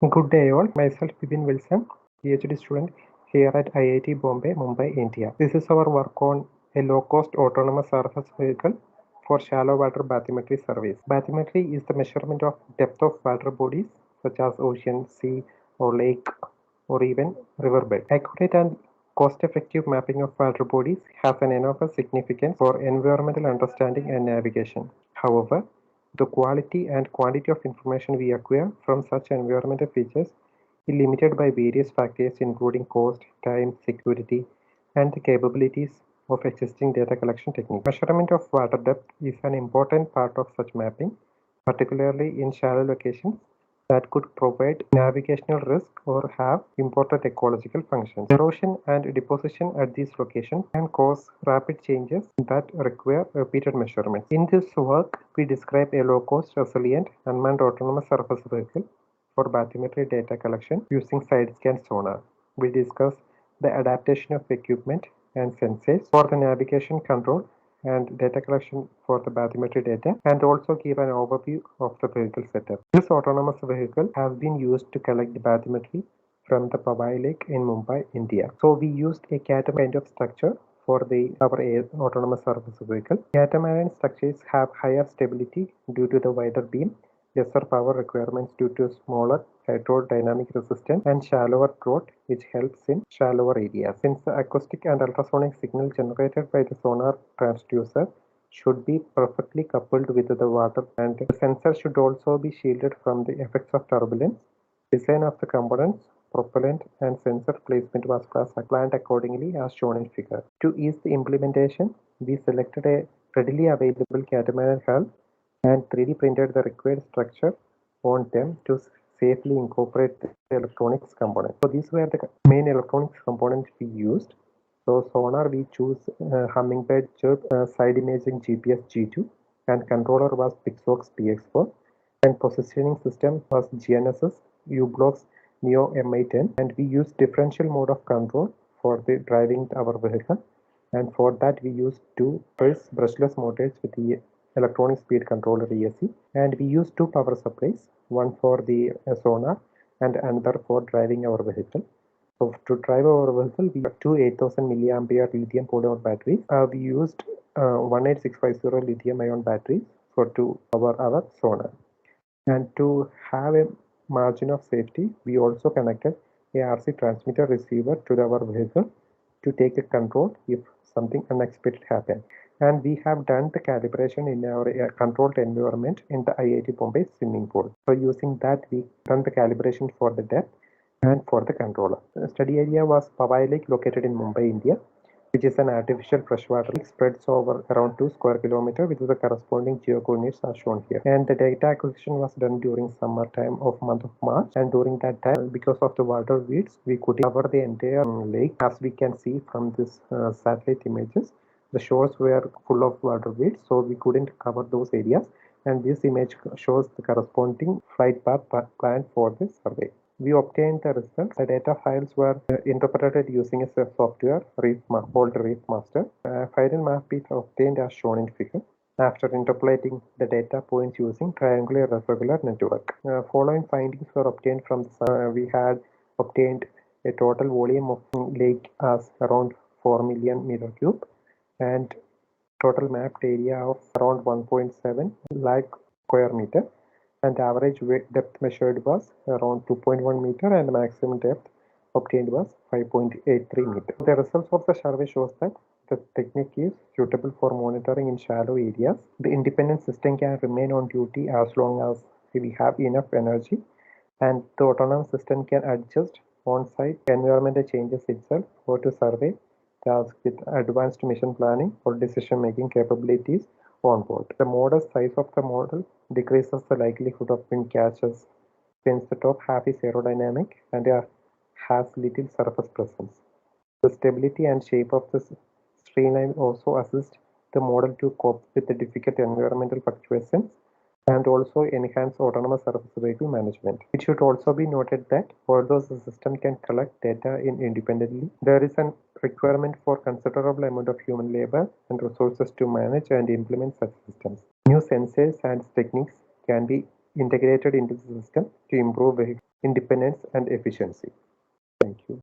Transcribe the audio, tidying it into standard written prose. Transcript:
Good day all, myself Bipin Wilson, PhD student here at IIT Bombay, Mumbai, India. This is our work on a low-cost autonomous surface vehicle for shallow water bathymetry surveys. Bathymetry is the measurement of depth of water bodies such as ocean, sea or lake or even riverbed. Accurate and cost-effective mapping of water bodies has an enormous significance for environmental understanding and navigation. However, the quality and quantity of information we acquire from such environmental features is limited by various factors including cost, time, security, and the capabilities of existing data collection techniques. Measurement of water depth is an important part of such mapping, particularly in shallow locations that could provide navigational risk or have important ecological functions. Erosion and deposition at these locations can cause rapid changes that require repeated measurements. In this work, we describe a low-cost, resilient, unmanned autonomous surface vehicle for bathymetry data collection using side-scan sonar. We discuss the adaptation of equipment and sensors for the navigation control and data collection for the bathymetry data, and also give an overview of the vehicle setup. This autonomous vehicle has been used to collect bathymetry from the Powai Lake in Mumbai, India. So we used a catamaran kind of structure for our autonomous surface vehicle. Catamaran structures have higher stability due to the wider beam, lesser power requirements due to smaller hydrodynamic resistance, and shallower throat, which helps in shallower areas. Since the acoustic and ultrasonic signal generated by the sonar transducer should be perfectly coupled with the water, and the sensor should also be shielded from the effects of turbulence, design of the components, propellant, and sensor placement was planned accordingly as shown in figure. To ease the implementation, we selected a readily available catamaran hull and 3D printed the required structure on them to safely incorporate the electronics components. So these were the main electronics components we used. So sonar we choose Hummingbird Chirp side imaging GPS G2, and controller was Pixox PX4, and positioning system was GNSS U-Blocks Neo MI10, and we used differential mode of control for the driving our vehicle, and for that we used two brushless motors with the electronic speed controller ESC, and we used two power supplies, one for the sonar and another for driving our vehicle. So to drive our vehicle, we have two 8000 milliampere lithium polymer batteries. We used 18650 lithium ion batteries to power our sonar. And to have a margin of safety, we also connected a RC transmitter receiver to our vehicle to take a control if something unexpected happens. And we have done the calibration in our controlled environment in the IIT Bombay swimming pool. So using that, we done the calibration for the depth and for the controller. The study area was Powai Lake, located in Mumbai, India, which is an artificial freshwater lake spreads over around 2 square kilometers with the corresponding geocoordinates are shown here. And the data acquisition was done during summertime of month of March, and during that time, because of the water weeds, we couldn't cover the entire lake. As we can see from this satellite images, the shores were full of water weeds, so we couldn't cover those areas, and this image shows the corresponding flight path planned for this survey. We obtained the results. The data files were interpreted using a software called Reef Master. Final map is obtained as shown in figure after interpolating the data points using triangular irregular network. Following findings were obtained from the we had obtained a total volume of lake as around 4 million meter cube and total mapped area of around 1.7 lakh square meter, and the average depth measured was around 2.1 meter and the maximum depth obtained was 5.83 meter. The results of the survey shows that the technique is suitable for monitoring in shallow areas. The independent system can remain on duty as long as we have enough energy, and the autonomous system can adjust on-site environmental changes itself or to survey tasks with advanced mission planning or decision-making capabilities on board. The modest size of the model decreases the likelihood of wind catches since the top half is aerodynamic and has little surface presence. The stability and shape of the streamline also assist the model to cope with the difficult environmental fluctuations and also enhance autonomous surface vehicle management. It should also be noted that although the system can collect data independently, there is a requirement for considerable amount of human labor and resources to manage and implement such systems. New sensors and techniques can be integrated into the system to improve vehicle independence, and efficiency. Thank you.